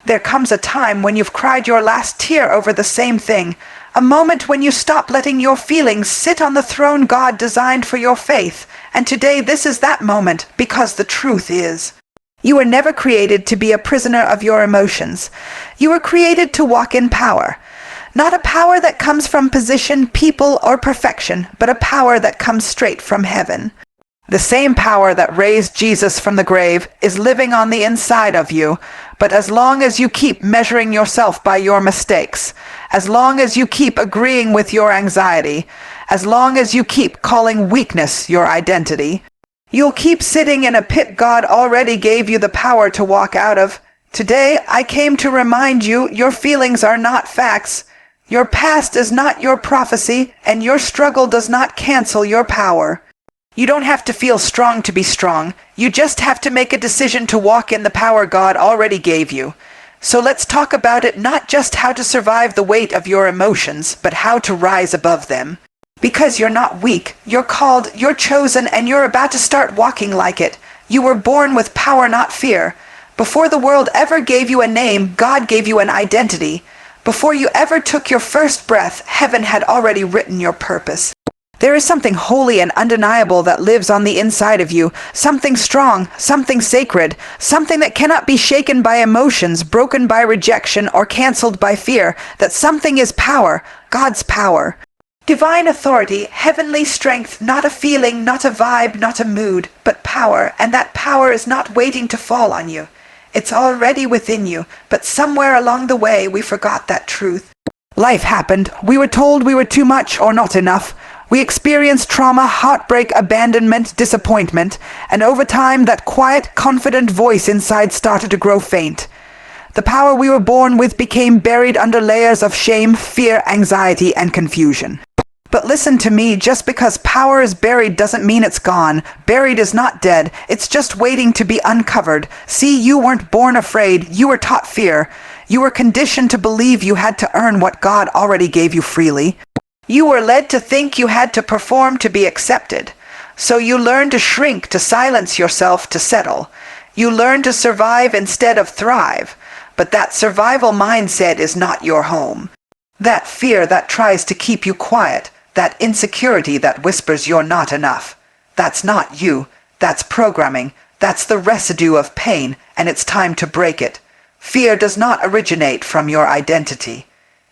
There comes a time when you've cried your last tear over the same thing, a moment when you stop letting your feelings sit on the throne God designed for your faith. And today this is that moment, because the truth is, you were never created to be a prisoner of your emotions. You were created to walk in power. Not a power that comes from position, people, or perfection, but a power that comes straight from heaven. The same power that raised Jesus from the grave is living on the inside of you, but as long as you keep measuring yourself by your mistakes, as long as you keep agreeing with your anxiety, as long as you keep calling weakness your identity, you'll keep sitting in a pit God already gave you the power to walk out of. Today, I came to remind you your feelings are not facts. Your past is not your prophecy, and your struggle does not cancel your power. You don't have to feel strong to be strong. You just have to make a decision to walk in the power God already gave you. So let's talk about it, not just how to survive the weight of your emotions, but how to rise above them. Because you're not weak, you're called, you're chosen, and you're about to start walking like it. You were born with power, not fear. Before the world ever gave you a name, God gave you an identity. Before you ever took your first breath, heaven had already written your purpose. There is something holy and undeniable that lives on the inside of you, something strong, something sacred, something that cannot be shaken by emotions, broken by rejection, or canceled by fear. That something is power, God's power. Divine authority, heavenly strength, not a feeling, not a vibe, not a mood, but power, and that power is not waiting to fall on you. It's already within you, but somewhere along the way we forgot that truth. Life happened. We were told we were too much or not enough. We experienced trauma, heartbreak, abandonment, disappointment, and over time that quiet, confident voice inside started to grow faint. The power we were born with became buried under layers of shame, fear, anxiety, and confusion. But listen to me, just because power is buried doesn't mean it's gone. Buried is not dead, it's just waiting to be uncovered. See, you weren't born afraid, you were taught fear. You were conditioned to believe you had to earn what God already gave you freely. You were led to think you had to perform to be accepted. So you learned to shrink, to silence yourself, to settle. You learned to survive instead of thrive. But that survival mindset is not your home. That fear that tries to keep you quiet, that insecurity that whispers you're not enough. That's not you. That's programming. That's the residue of pain, and it's time to break it. Fear does not originate from your identity.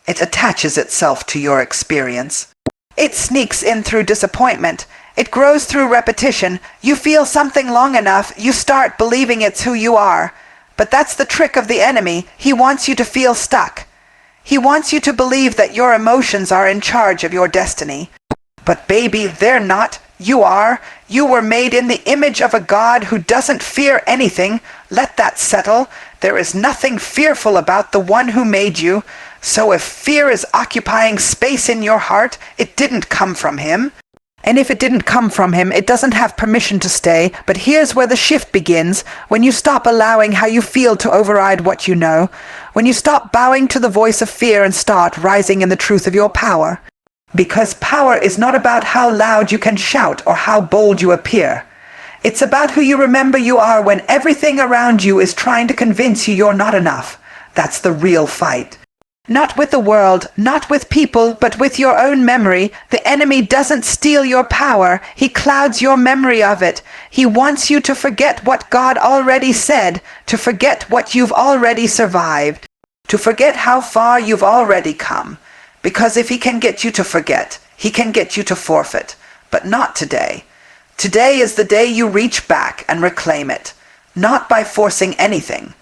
It attaches itself to your experience. It sneaks in through disappointment. It grows through repetition. You feel something long enough, you start believing it's who you are. But that's the trick of the enemy. He wants you to feel stuck. He wants you to believe that your emotions are in charge of your destiny. But baby, they're not. You are. You were made in the image of a God who doesn't fear anything. Let that settle. There is nothing fearful about the one who made you. So if fear is occupying space in your heart, it didn't come from him. And if it didn't come from him, it doesn't have permission to stay. But here's where the shift begins, when you stop allowing how you feel to override what you know, when you stop bowing to the voice of fear and start rising in the truth of your power. Because power is not about how loud you can shout or how bold you appear. It's about who you remember you are when everything around you is trying to convince you you're not enough. That's the real fight. Not with the world, not with people, but with your own memory. The enemy doesn't steal your power. He clouds your memory of it. He wants you to forget what God already said, to forget what you've already survived, to forget how far you've already come. Because if he can get you to forget, he can get you to forfeit. But not today. Today is the day you reach back and reclaim it. Not by forcing anything,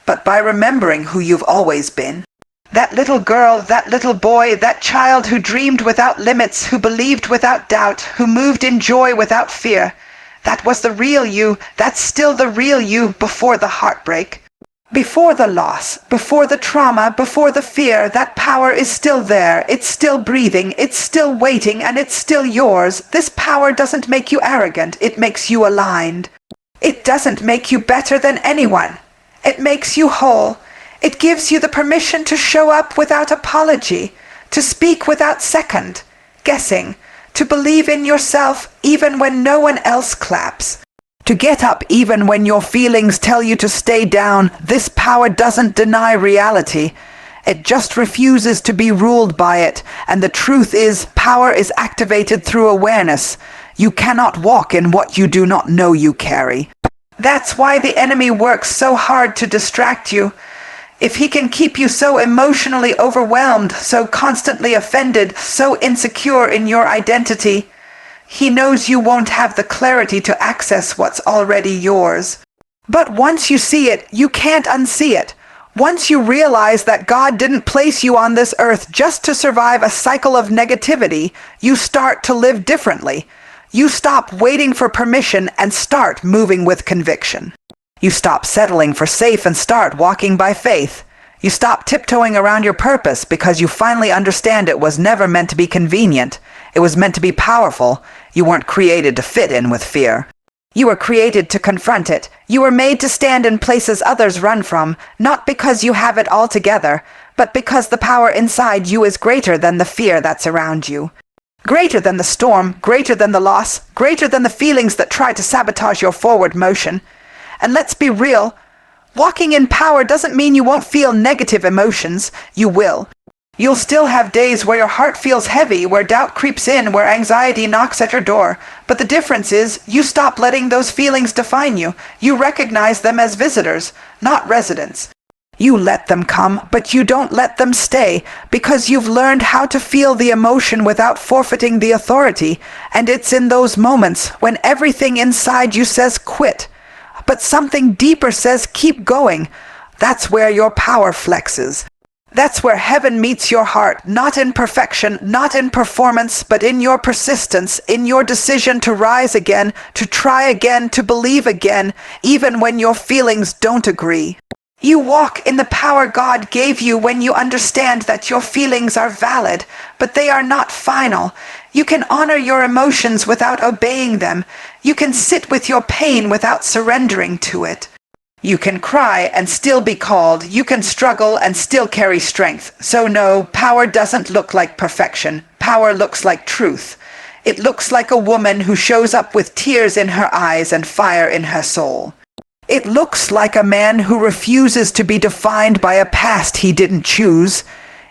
but by remembering who you've always been. That little girl, that little boy, that child who dreamed without limits, who believed without doubt, who moved in joy without fear. That was the real you. That's still the real you before the heartbreak. Before the loss, before the trauma, before the fear, that power is still there. It's still breathing. It's still waiting, and it's still yours. This power doesn't make you arrogant. It makes you aligned. It doesn't make you better than anyone. It makes you whole. It gives you the permission to show up without apology, to speak without second guessing, to believe in yourself even when no one else claps. To get up even when your feelings tell you to stay down. This power doesn't deny reality. It just refuses to be ruled by it. And the truth is, power is activated through awareness. You cannot walk in what you do not know you carry. That's why the enemy works so hard to distract you. If he can keep you so emotionally overwhelmed, so constantly offended, so insecure in your identity, he knows you won't have the clarity to access what's already yours. But once you see it, you can't unsee it. Once you realize that God didn't place you on this earth just to survive a cycle of negativity, you start to live differently. You stop waiting for permission and start moving with conviction. You stop settling for safe and start walking by faith. You stop tiptoeing around your purpose because you finally understand it was never meant to be convenient. It was meant to be powerful. You weren't created to fit in with fear. You were created to confront it. You were made to stand in places others run from, not because you have it all together, but because the power inside you is greater than the fear that's around you. Greater than the storm, greater than the loss, greater than the feelings that try to sabotage your forward motion. And let's be real, walking in power doesn't mean you won't feel negative emotions. You will. You'll still have days where your heart feels heavy, where doubt creeps in, where anxiety knocks at your door. But the difference is, you stop letting those feelings define you. You recognize them as visitors, not residents. You let them come, but you don't let them stay, because you've learned how to feel the emotion without forfeiting the authority. And it's in those moments when everything inside you says quit, but something deeper says keep going. That's where your power flexes. That's where heaven meets your heart, not in perfection, not in performance, but in your persistence, in your decision to rise again, to try again, to believe again, even when your feelings don't agree. You walk in the power God gave you when you understand that your feelings are valid, but they are not final. You can honor your emotions without obeying them. You can sit with your pain without surrendering to it. You can cry and still be called. You can struggle and still carry strength. So no, power doesn't look like perfection. Power looks like truth. It looks like a woman who shows up with tears in her eyes and fire in her soul. It looks like a man who refuses to be defined by a past he didn't choose.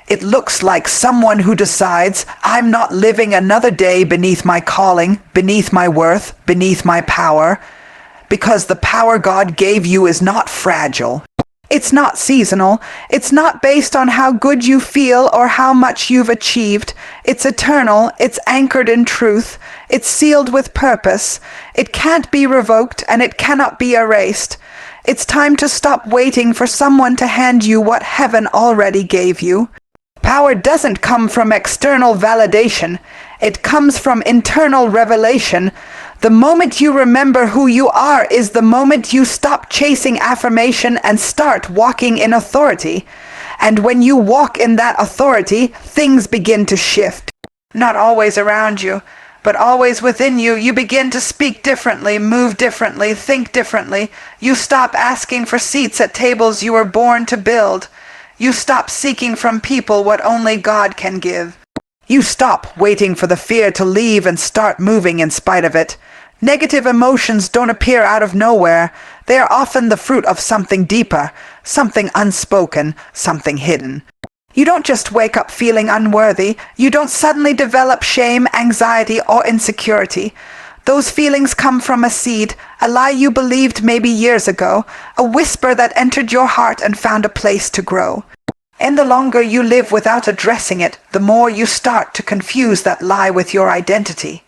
It looks like someone who decides, I'm not living another day beneath my calling, beneath my worth, beneath my power. Because the power God gave you is not fragile. It's not seasonal. It's not based on how good you feel or how much you've achieved. It's eternal. It's anchored in truth. It's sealed with purpose. It can't be revoked and it cannot be erased. It's time to stop waiting for someone to hand you what heaven already gave you. Power doesn't come from external validation. It comes from internal revelation. The moment you remember who you are is the moment you stop chasing affirmation and start walking in authority. And when you walk in that authority, things begin to shift. Not always around you, but always within you. You begin to speak differently, move differently, think differently. You stop asking for seats at tables you were born to build. You stop seeking from people what only God can give. You stop waiting for the fear to leave and start moving in spite of it. Negative emotions don't appear out of nowhere. They are often the fruit of something deeper, something unspoken, something hidden. You don't just wake up feeling unworthy. You don't suddenly develop shame, anxiety, or insecurity. Those feelings come from a seed, a lie you believed maybe years ago, a whisper that entered your heart and found a place to grow. And the longer you live without addressing it, the more you start to confuse that lie with your identity.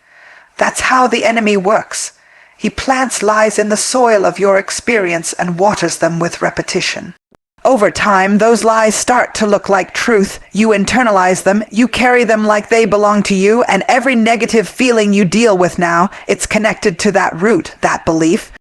That's how the enemy works. He plants lies in the soil of your experience and waters them with repetition. Over time, those lies start to look like truth. You internalize them, you carry them like they belong to you, and every negative feeling you deal with now, it's connected to that root, that belief.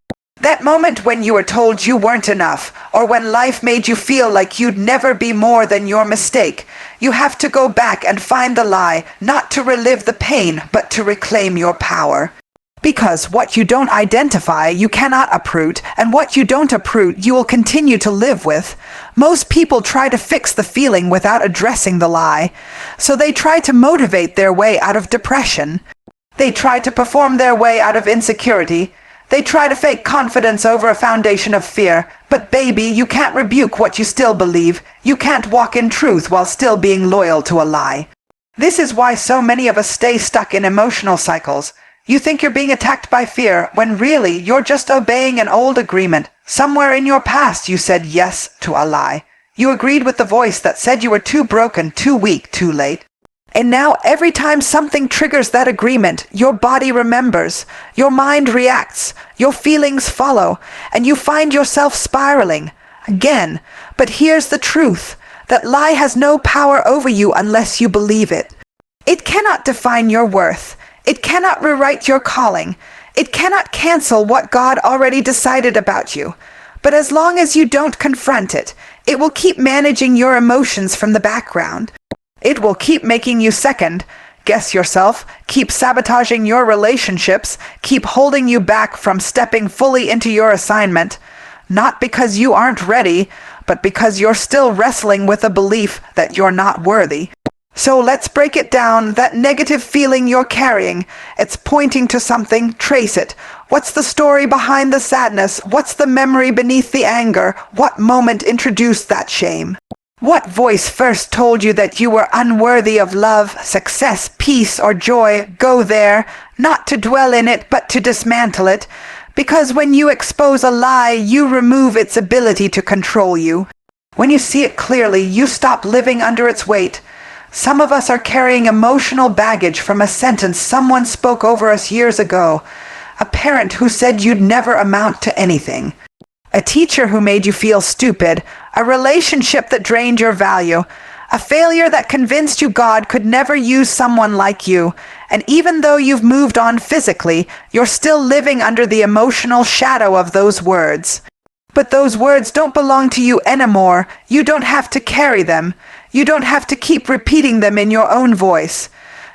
That moment when you were told you weren't enough, or when life made you feel like you'd never be more than your mistake, you have to go back and find the lie, not to relive the pain, but to reclaim your power. Because what you don't identify, you cannot uproot, and what you don't uproot, you will continue to live with. Most people try to fix the feeling without addressing the lie. So they try to motivate their way out of depression. They try to perform their way out of insecurity. They try to fake confidence over a foundation of fear. But baby, you can't rebuke what you still believe. You can't walk in truth while still being loyal to a lie. This is why so many of us stay stuck in emotional cycles. You think you're being attacked by fear, when really you're just obeying an old agreement. Somewhere in your past you said yes to a lie. You agreed with the voice that said you were too broken, too weak, too late. And now every time something triggers that agreement, your body remembers, your mind reacts, your feelings follow, and you find yourself spiraling. Again. But here's the truth. That lie has no power over you unless you believe it. It cannot define your worth. It cannot rewrite your calling. It cannot cancel what God already decided about you. But as long as you don't confront it, it will keep managing your emotions from the background. It will keep making you second, guess yourself, keep sabotaging your relationships, keep holding you back from stepping fully into your assignment. Not because you aren't ready, but because you're still wrestling with a belief that you're not worthy. So let's break it down. That negative feeling you're carrying, it's pointing to something. Trace it. What's the story behind the sadness? What's the memory beneath the anger? What moment introduced that shame? What voice first told you that you were unworthy of love, success, peace, or joy? Go there, not to dwell in it, but to dismantle it. Because when you expose a lie, you remove its ability to control you. When you see it clearly, you stop living under its weight. Some of us are carrying emotional baggage from a sentence someone spoke over us years ago. A parent who said you'd never amount to anything. A teacher who made you feel stupid. A relationship that drained your value. A failure that convinced you God could never use someone like you. And even though you've moved on physically, you're still living under the emotional shadow of those words. But those words don't belong to you anymore. You don't have to carry them. You don't have to keep repeating them in your own voice.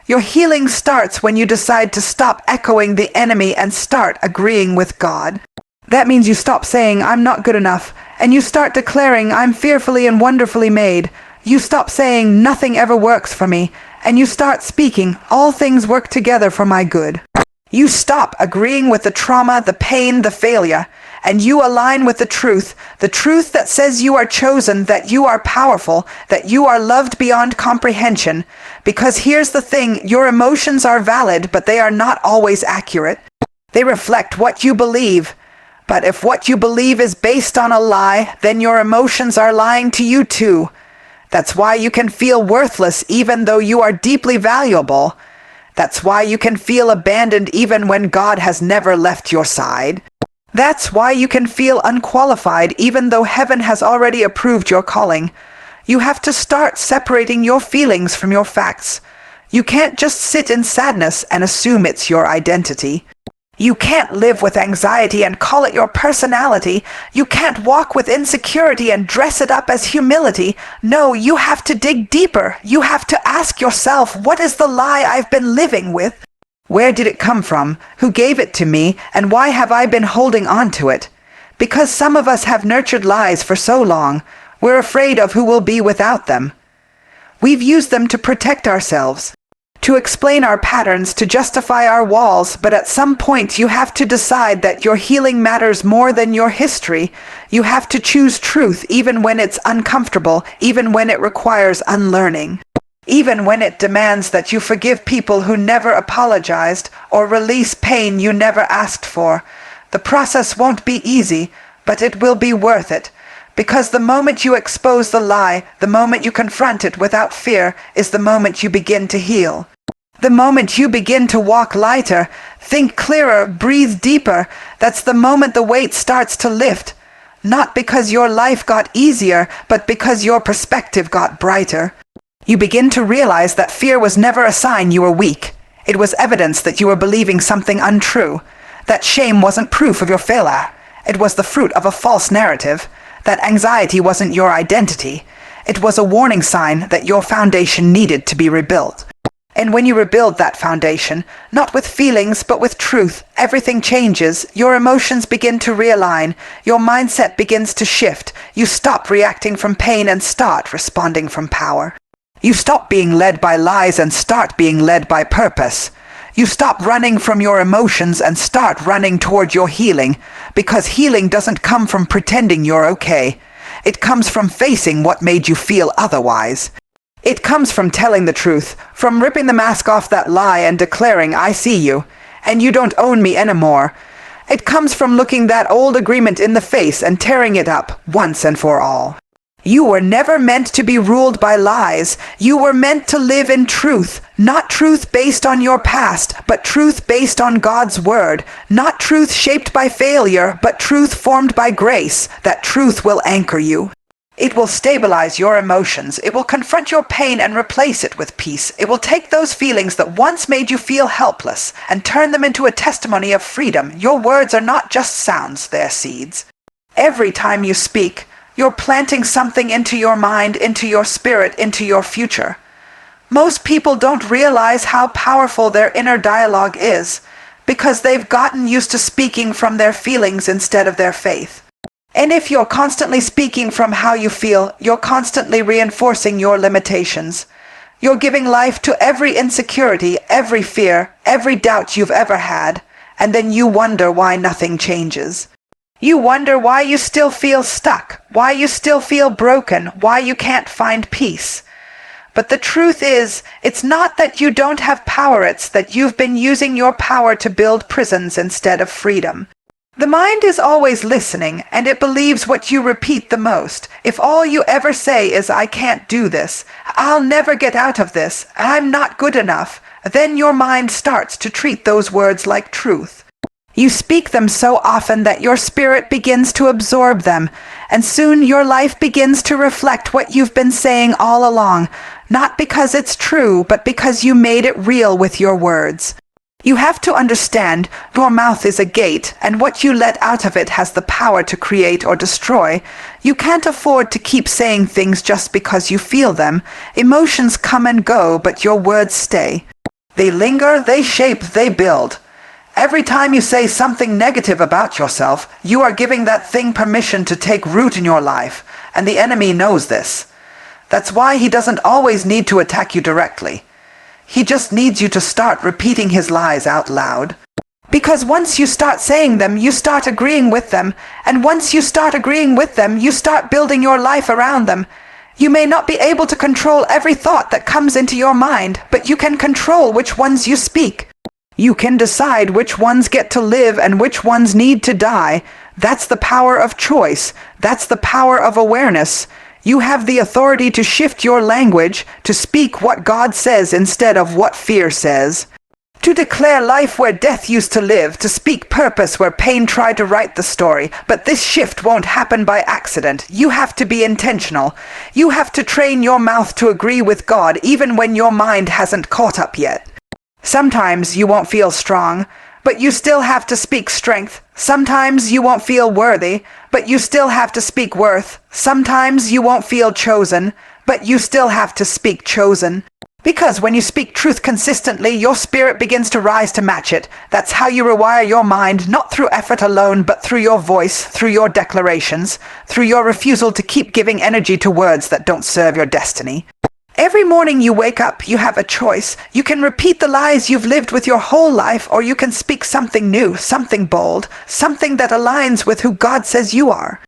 Your healing starts when you decide to stop echoing the enemy and start agreeing with God. That means you stop saying, I'm not good enough, and you start declaring, I'm fearfully and wonderfully made. You stop saying, nothing ever works for me, and you start speaking, all things work together for my good. You stop agreeing with the trauma, the pain, the failure, and you align with the truth that says you are chosen, that you are powerful, that you are loved beyond comprehension. Because here's the thing, your emotions are valid, but they are not always accurate. They reflect what you believe. But if what you believe is based on a lie, then your emotions are lying to you too. That's why you can feel worthless even though you are deeply valuable. That's why you can feel abandoned even when God has never left your side. That's why you can feel unqualified even though heaven has already approved your calling. You have to start separating your feelings from your facts. You can't just sit in sadness and assume it's your identity. You can't live with anxiety and call it your personality. You can't walk with insecurity and dress it up as humility. No, you have to dig deeper. You have to ask yourself, what is the lie I've been living with? Where did it come from? Who gave it to me? And why have I been holding on to it? Because some of us have nurtured lies for so long, we're afraid of who will be without them. We've used them to protect ourselves, to explain our patterns, to justify our walls, but at some point you have to decide that your healing matters more than your history. You have to choose truth even when it's uncomfortable, even when it requires unlearning. Even when it demands that you forgive people who never apologized or release pain you never asked for. The process won't be easy, but it will be worth it. Because the moment you expose the lie, the moment you confront it without fear, is the moment you begin to heal. The moment you begin to walk lighter, think clearer, breathe deeper, that's the moment the weight starts to lift. Not because your life got easier, but because your perspective got brighter. You begin to realize that fear was never a sign you were weak. It was evidence that you were believing something untrue. That shame wasn't proof of your failure. It was the fruit of a false narrative. That anxiety wasn't your identity. It was a warning sign that your foundation needed to be rebuilt. And when you rebuild that foundation, not with feelings but with truth, everything changes. Your emotions begin to realign. Your mindset begins to shift. You stop reacting from pain and start responding from power. You stop being led by lies and start being led by purpose. You stop running from your emotions and start running toward your healing, because healing doesn't come from pretending you're okay. It comes from facing what made you feel otherwise. It comes from telling the truth, from ripping the mask off that lie and declaring, I see you, and you don't own me anymore. It comes from looking that old agreement in the face and tearing it up once and for all. You were never meant to be ruled by lies. You were meant to live in truth, not truth based on your past, but truth based on God's word, not truth shaped by failure, but truth formed by grace. That truth will anchor you. It will stabilize your emotions. It will confront your pain and replace it with peace. It will take those feelings that once made you feel helpless and turn them into a testimony of freedom. Your words are not just sounds, they're seeds. Every time you speak, you're planting something into your mind, into your spirit, into your future. Most people don't realize how powerful their inner dialogue is because they've gotten used to speaking from their feelings instead of their faith. And if you're constantly speaking from how you feel, you're constantly reinforcing your limitations. You're giving life to every insecurity, every fear, every doubt you've ever had, and then you wonder why nothing changes. You wonder why you still feel stuck, why you still feel broken, why you can't find peace. But the truth is, it's not that you don't have power, it's that you've been using your power to build prisons instead of freedom. The mind is always listening, and it believes what you repeat the most. If all you ever say is, I can't do this, I'll never get out of this, I'm not good enough, then your mind starts to treat those words like truth. You speak them so often that your spirit begins to absorb them, and soon your life begins to reflect what you've been saying all along, not because it's true, but because you made it real with your words. You have to understand, your mouth is a gate, and what you let out of it has the power to create or destroy. You can't afford to keep saying things just because you feel them. Emotions come and go, but your words stay. They linger, they shape, they build. Every time you say something negative about yourself, you are giving that thing permission to take root in your life, and the enemy knows this. That's why he doesn't always need to attack you directly. He just needs you to start repeating his lies out loud. Because once you start saying them, you start agreeing with them, and once you start agreeing with them, you start building your life around them. You may not be able to control every thought that comes into your mind, but you can control which ones you speak. You can decide which ones get to live and which ones need to die. That's the power of choice. That's the power of awareness. You have the authority to shift your language, to speak what God says instead of what fear says. To declare life where death used to live, to speak purpose where pain tried to write the story. But this shift won't happen by accident. You have to be intentional. You have to train your mouth to agree with God even when your mind hasn't caught up yet. Sometimes you won't feel strong, but you still have to speak strength. Sometimes you won't feel worthy, but you still have to speak worth. Sometimes you won't feel chosen, but you still have to speak chosen. Because when you speak truth consistently, your spirit begins to rise to match it. That's how you rewire your mind, not through effort alone, but through your voice, through your declarations, through your refusal to keep giving energy to words that don't serve your destiny. Every morning you wake up, you have a choice. You can repeat the lies you've lived with your whole life, or you can speak something new, something bold, something that aligns with who God says you are.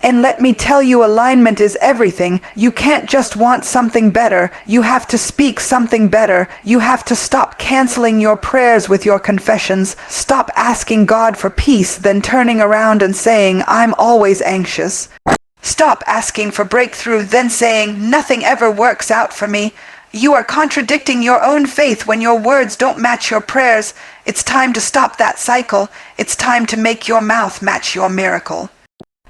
And let me tell you, alignment is everything. You can't just want something better. You have to speak something better. You have to stop canceling your prayers with your confessions. Stop asking God for peace, then turning around and saying, I'm always anxious. Stop asking for breakthrough, then saying, nothing ever works out for me. You are contradicting your own faith when your words don't match your prayers. It's time to stop that cycle. It's time to make your mouth match your miracle.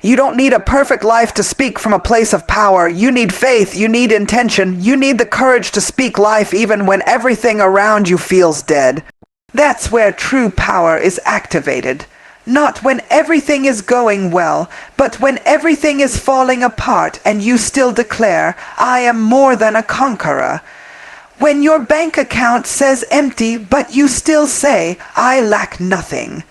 You don't need a perfect life to speak from a place of power. You need faith, you need intention, you need the courage to speak life even when everything around you feels dead. That's where true power is activated. Not when everything is going well, but when everything is falling apart and you still declare, I am more than a conqueror. When your bank account says empty, but you still say, I lack nothing.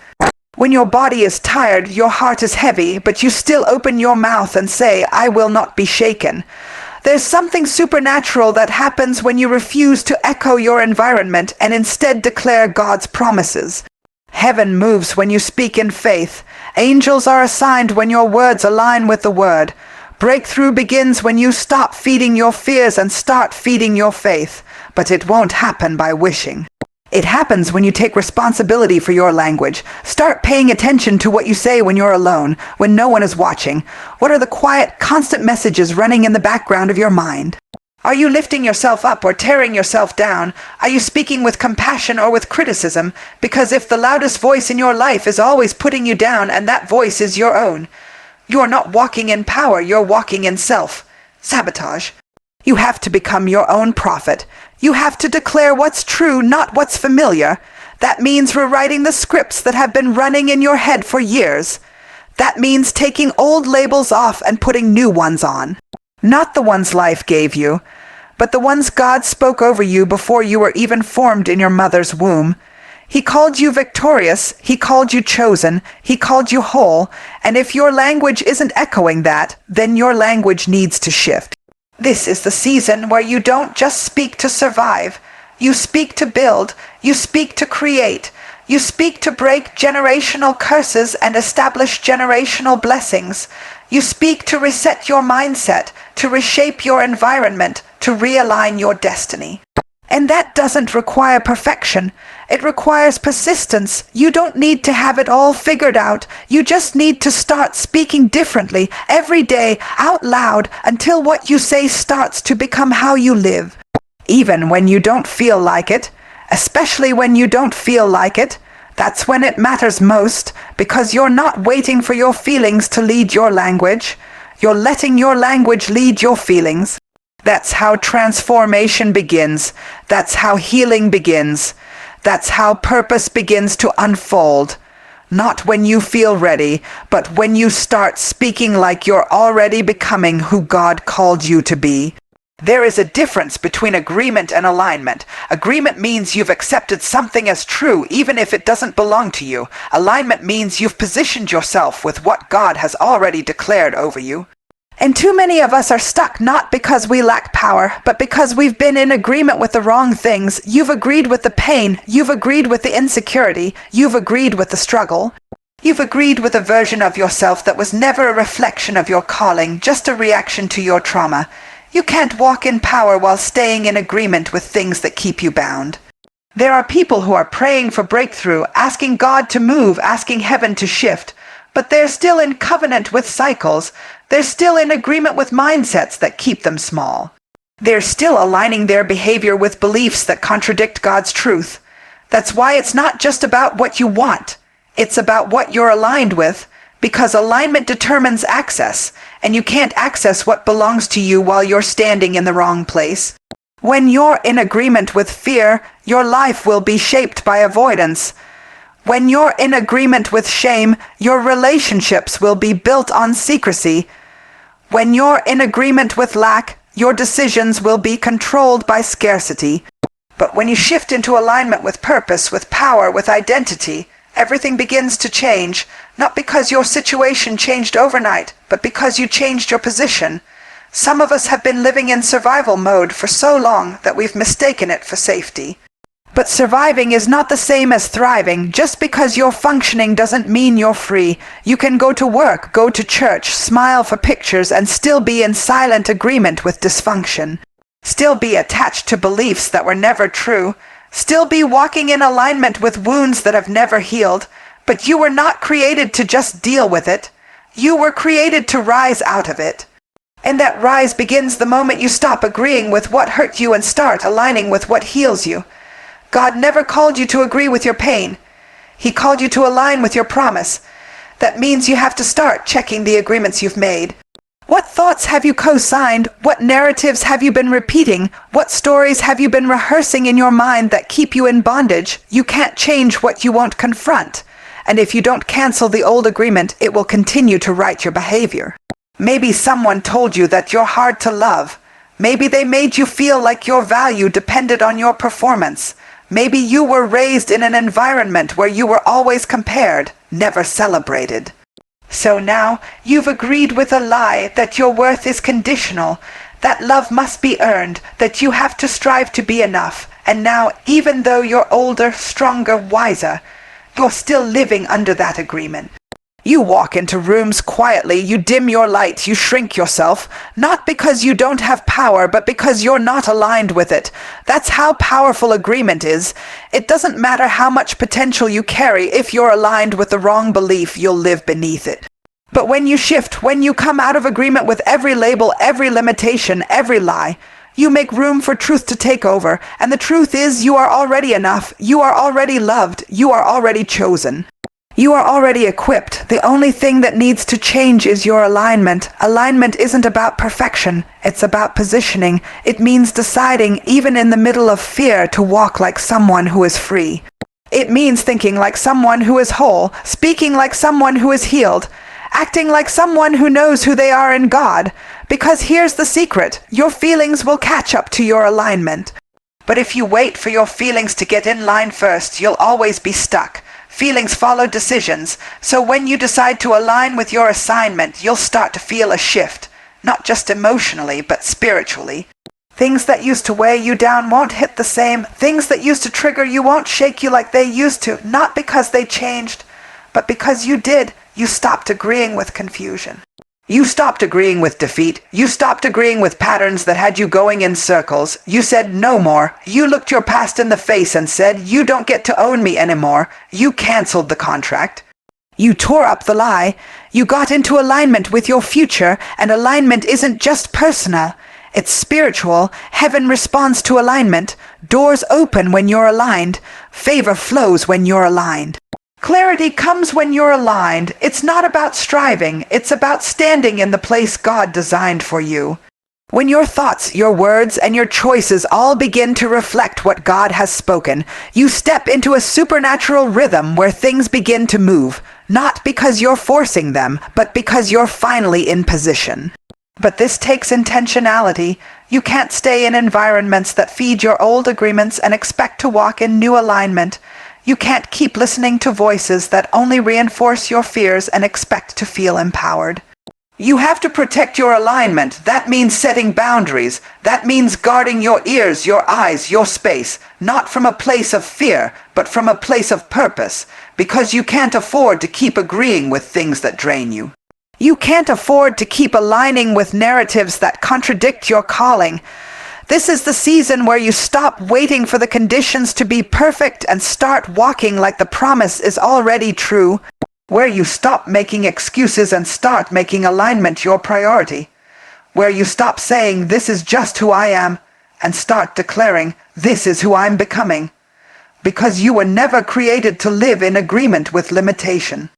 When your body is tired, your heart is heavy, but you still open your mouth and say, I will not be shaken. There's something supernatural that happens when you refuse to echo your environment and instead declare God's promises. Heaven moves when you speak in faith. Angels are assigned when your words align with the word. Breakthrough begins when you stop feeding your fears and start feeding your faith. But it won't happen by wishing. It happens when you take responsibility for your language. Start paying attention to what you say when you're alone, when no one is watching. What are the quiet, constant messages running in the background of your mind? Are you lifting yourself up or tearing yourself down? Are you speaking with compassion or with criticism? Because if the loudest voice in your life is always putting you down and that voice is your own, you are not walking in power, you're walking in self-sabotage. You have to become your own prophet. You have to declare what's true, not what's familiar. That means rewriting the scripts that have been running in your head for years. That means taking old labels off and putting new ones on. Not the ones life gave you, but the ones God spoke over you before you were even formed in your mother's womb. He called you victorious, He called you chosen, He called you whole, and if your language isn't echoing that, then your language needs to shift. This is the season where you don't just speak to survive. You speak to build. You speak to create. You speak to break generational curses and establish generational blessings. You speak to reset your mindset, to reshape your environment, to realign your destiny. And that doesn't require perfection. It requires persistence. You don't need to have it all figured out. You just need to start speaking differently every day, out loud, until what you say starts to become how you live. Even when you don't feel like it, especially when you don't feel like it, that's when it matters most, because you're not waiting for your feelings to lead your language. You're letting your language lead your feelings. That's how transformation begins. That's how healing begins. That's how purpose begins to unfold. Not when you feel ready, but when you start speaking like you're already becoming who God called you to be. There is a difference between agreement and alignment. Agreement means you've accepted something as true, even if it doesn't belong to you. Alignment means you've positioned yourself with what God has already declared over you. And too many of us are stuck not because we lack power, but because we've been in agreement with the wrong things. You've agreed with the pain. You've agreed with the insecurity. You've agreed with the struggle. You've agreed with a version of yourself that was never a reflection of your calling, just a reaction to your trauma. You can't walk in power while staying in agreement with things that keep you bound. There are people who are praying for breakthrough, asking God to move, asking heaven to shift, but they're still in covenant with cycles. They're still in agreement with mindsets that keep them small. They're still aligning their behavior with beliefs that contradict God's truth. That's why it's not just about what you want. It's about what you're aligned with, because alignment determines access, and you can't access what belongs to you while you're standing in the wrong place. When you're in agreement with fear, your life will be shaped by avoidance. When you're in agreement with shame, your relationships will be built on secrecy. When you're in agreement with lack, your decisions will be controlled by scarcity. But when you shift into alignment with purpose, with power, with identity, everything begins to change, not because your situation changed overnight, but because you changed your position. Some of us have been living in survival mode for so long that we've mistaken it for safety. But surviving is not the same as thriving. Just because you're functioning doesn't mean you're free. You can go to work, go to church, smile for pictures, and still be in silent agreement with dysfunction. Still be attached to beliefs that were never true. Still be walking in alignment with wounds that have never healed. But you were not created to just deal with it. You were created to rise out of it. And that rise begins the moment you stop agreeing with what hurt you and start aligning with what heals you. God never called you to agree with your pain. He called you to align with your promise. That means you have to start checking the agreements you've made. What thoughts have you co-signed? What narratives have you been repeating? What stories have you been rehearsing in your mind that keep you in bondage? You can't change what you won't confront. And if you don't cancel the old agreement, it will continue to write your behavior. Maybe someone told you that you're hard to love. Maybe they made you feel like your value depended on your performance. Maybe you were raised in an environment where you were always compared, never celebrated. So now you've agreed with a lie that your worth is conditional, That love must be earned, that you have to strive to be enough. And now, even though you're older, stronger, wiser, you're still living under that agreement. You walk into rooms quietly, you dim your light, you shrink yourself, not because you don't have power, but because you're not aligned with it. That's how powerful agreement is. It doesn't matter how much potential you carry, if you're aligned with the wrong belief, you'll live beneath it. But when you shift, when you come out of agreement with every label, every limitation, every lie, you make room for truth to take over, and the truth is you are already enough, you are already loved, you are already chosen. You are already equipped. The only thing that needs to change is your alignment. Alignment isn't about perfection. It's about positioning. It means deciding, even in the middle of fear, to walk like someone who is free. It means thinking like someone who is whole, speaking like someone who is healed, acting like someone who knows who they are in God. Because here's the secret. Your feelings will catch up to your alignment. But if you wait for your feelings to get in line first, you'll always be stuck. Feelings follow decisions, so when you decide to align with your assignment, you'll start to feel a shift, not just emotionally, but spiritually. Things that used to weigh you down won't hit the same. Things that used to trigger you won't shake you like they used to, not because they changed, but because you did. You stopped agreeing with confusion. You stopped agreeing with defeat. You stopped agreeing with patterns that had you going in circles. You said no more. You looked your past in the face and said, you don't get to own me anymore. You canceled the contract. You tore up the lie. You got into alignment with your future, and alignment isn't just personal. It's spiritual. Heaven responds to alignment. Doors open when you're aligned. Favor flows when you're aligned. Clarity comes when you're aligned. It's not about striving. It's about standing in the place God designed for you. When your thoughts, your words, and your choices all begin to reflect what God has spoken, you step into a supernatural rhythm where things begin to move, not because you're forcing them, but because you're finally in position. But this takes intentionality. You can't stay in environments that feed your old agreements and expect to walk in new alignment. You can't keep listening to voices that only reinforce your fears and expect to feel empowered. You have to protect your alignment. That means setting boundaries. That means guarding your ears, your eyes, your space, not from a place of fear, but from a place of purpose, because you can't afford to keep agreeing with things that drain you. You can't afford to keep aligning with narratives that contradict your calling. This is the season where you stop waiting for the conditions to be perfect and start walking like the promise is already true. Where you stop making excuses and start making alignment your priority. Where you stop saying, this is just who I am, and start declaring, this is who I'm becoming. Because you were never created to live in agreement with limitation.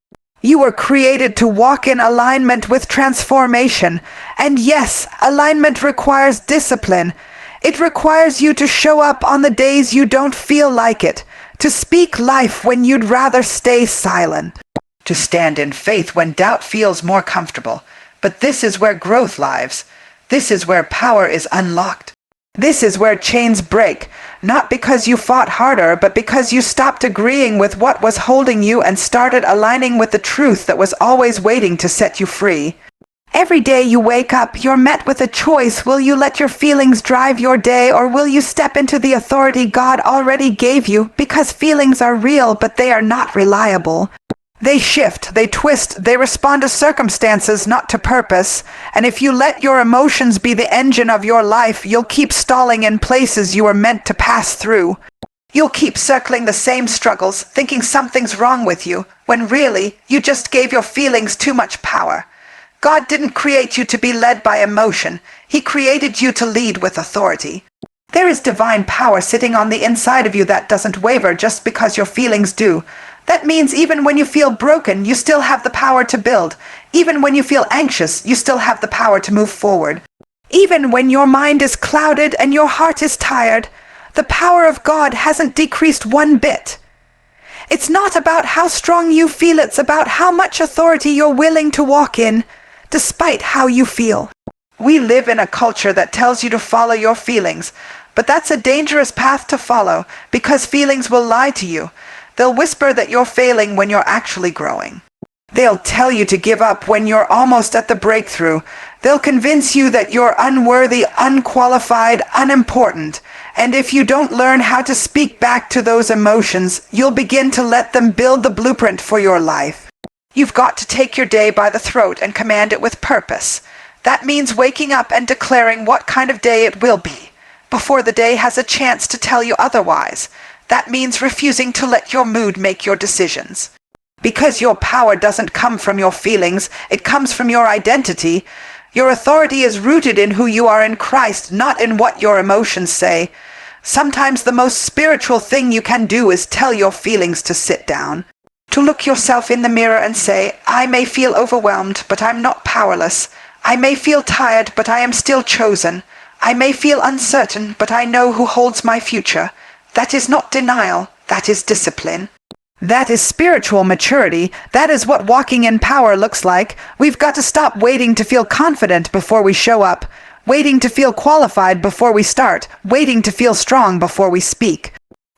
You were created to walk in alignment with transformation. And yes, alignment requires discipline. It requires you to show up on the days you don't feel like it, to speak life when you'd rather stay silent, to stand in faith when doubt feels more comfortable. But this is where growth lives. This is where power is unlocked. This is where chains break, not because you fought harder, but because you stopped agreeing with what was holding you and started aligning with the truth that was always waiting to set you free. Every day you wake up, you're met with a choice. Will you let your feelings drive your day, or will you step into the authority God already gave you? Because feelings are real, but they are not reliable. They shift, they twist, they respond to circumstances, not to purpose. And if you let your emotions be the engine of your life, you'll keep stalling in places you were meant to pass through. You'll keep circling the same struggles, thinking something's wrong with you, when really, you just gave your feelings too much power. God didn't create you to be led by emotion. He created you to lead with authority. There is divine power sitting on the inside of you that doesn't waver just because your feelings do. That means even when you feel broken, you still have the power to build. Even when you feel anxious, you still have the power to move forward. Even when your mind is clouded and your heart is tired, the power of God hasn't decreased one bit. It's not about how strong you feel, it's about how much authority you're willing to walk in, despite how you feel. We live in a culture that tells you to follow your feelings, but that's a dangerous path to follow, because feelings will lie to you. They'll whisper that you're failing when you're actually growing. They'll tell you to give up when you're almost at the breakthrough. They'll convince you that you're unworthy, unqualified, unimportant. And if you don't learn how to speak back to those emotions, you'll begin to let them build the blueprint for your life. You've got to take your day by the throat and command it with purpose. That means waking up and declaring what kind of day it will be, before the day has a chance to tell you otherwise. That means refusing to let your mood make your decisions. Because your power doesn't come from your feelings, it comes from your identity. Your authority is rooted in who you are in Christ, not in what your emotions say. Sometimes the most spiritual thing you can do is tell your feelings to sit down. To look yourself in the mirror and say, I may feel overwhelmed, but I'm not powerless. I may feel tired, but I am still chosen. I may feel uncertain, but I know who holds my future. That is not denial, that is discipline. That is spiritual maturity. That is what walking in power looks like. We've got to stop waiting to feel confident before we show up, waiting to feel qualified before we start, waiting to feel strong before we speak.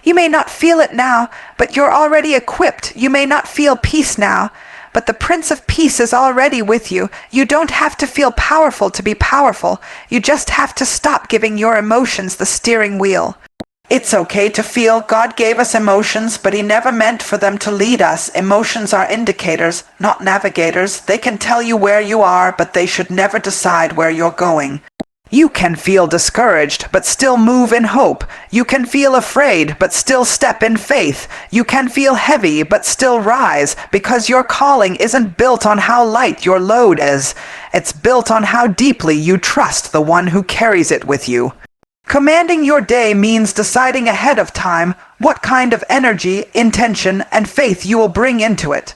You may not feel it now, but you're already equipped. You may not feel peace now, but the Prince of Peace is already with you. You don't have to feel powerful to be powerful. You just have to stop giving your emotions the steering wheel. It's okay to feel. God gave us emotions, but He never meant for them to lead us. Emotions are indicators, not navigators. They can tell you where you are, but they should never decide where you're going. You can feel discouraged, but still move in hope. You can feel afraid, but still step in faith. You can feel heavy, but still rise, because your calling isn't built on how light your load is. It's built on how deeply you trust the one who carries it with you. Commanding your day means deciding ahead of time what kind of energy, intention, and faith you will bring into it.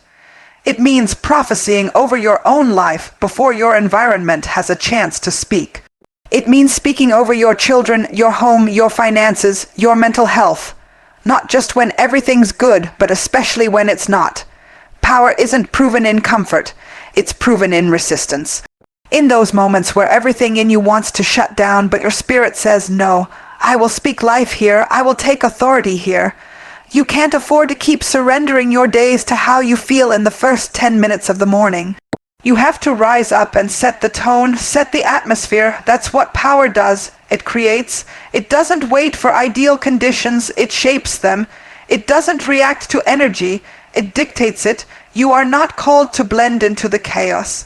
It means prophesying over your own life before your environment has a chance to speak. It means speaking over your children, your home, your finances, your mental health. Not just when everything's good, but especially when it's not. Power isn't proven in comfort, it's proven in resistance. In those moments where everything in you wants to shut down, but your spirit says, no, I will speak life here, I will take authority here. You can't afford to keep surrendering your days to how you feel in the first 10 minutes of the morning. You have to rise up and set the tone, set the atmosphere. That's what power does. It creates. It doesn't wait for ideal conditions. It shapes them. It doesn't react to energy. It dictates it. You are not called to blend into the chaos.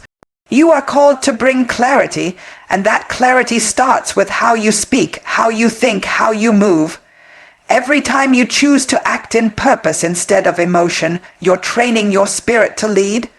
You are called to bring clarity, and that clarity starts with how you speak, how you think, how you move. Every time you choose to act in purpose instead of emotion, you're training your spirit to lead.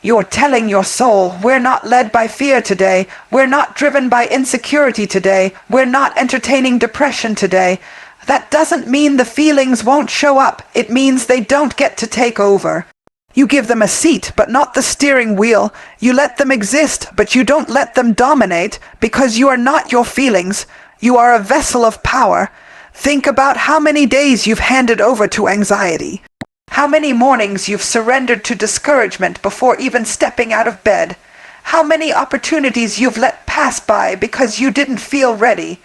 You're telling your soul, we're not led by fear today. We're not driven by insecurity today. We're not entertaining depression today. That doesn't mean the feelings won't show up. It means they don't get to take over. You give them a seat, but not the steering wheel. You let them exist, but you don't let them dominate, because you are not your feelings. You are a vessel of power. Think about how many days you've handed over to anxiety. How many mornings you've surrendered to discouragement before even stepping out of bed. How many opportunities you've let pass by because you didn't feel ready.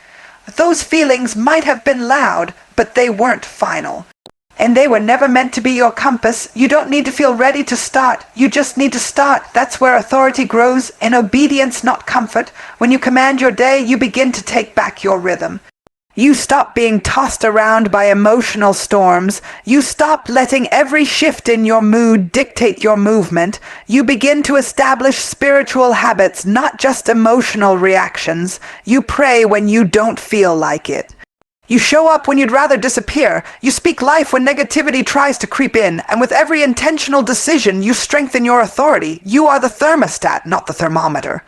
Those feelings might have been loud, but they weren't final. And they were never meant to be your compass. You don't need to feel ready to start. You just need to start. That's where authority grows, in obedience, not comfort. When you command your day, you begin to take back your rhythm. You stop being tossed around by emotional storms. You stop letting every shift in your mood dictate your movement. You begin to establish spiritual habits, not just emotional reactions. You pray when you don't feel like it. You show up when you'd rather disappear. You speak life when negativity tries to creep in. And with every intentional decision, you strengthen your authority. You are the thermostat, not the thermometer.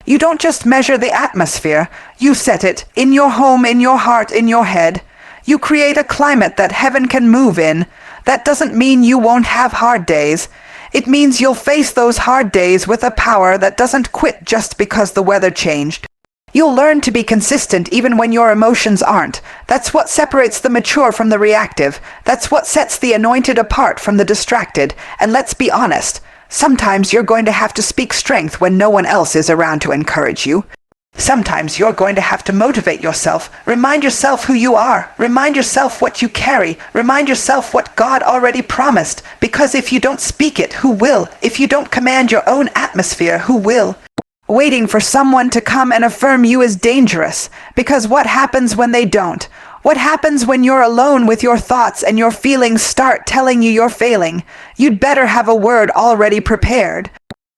You don't just measure the atmosphere. You set it in your home, in your heart, in your head. You create a climate that heaven can move in. That doesn't mean you won't have hard days. It means you'll face those hard days with a power that doesn't quit just because the weather changed. You'll learn to be consistent even when your emotions aren't. That's what separates the mature from the reactive. That's what sets the anointed apart from the distracted. And let's be honest, sometimes you're going to have to speak strength when no one else is around to encourage you. Sometimes you're going to have to motivate yourself. Remind yourself who you are. Remind yourself what you carry. Remind yourself what God already promised. Because if you don't speak it, who will? If you don't command your own atmosphere, who will? Waiting for someone to come and affirm you is dangerous. Because what happens when they don't? What happens when you're alone with your thoughts and your feelings start telling you you're failing? You'd better have a word already prepared.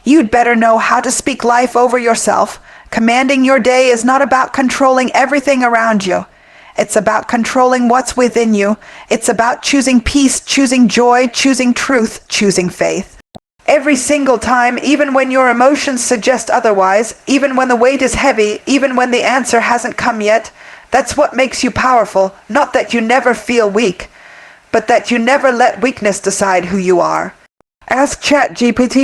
You'd better know how to speak life over yourself. Commanding your day is not about controlling everything around you. It's about controlling what's within you. It's about choosing peace, choosing joy, choosing truth, choosing faith. Every single time, even when your emotions suggest otherwise, even when the weight is heavy, even when the answer hasn't come yet, that's what makes you powerful. Not that you never feel weak, but that you never let weakness decide who you are. Ask ChatGPT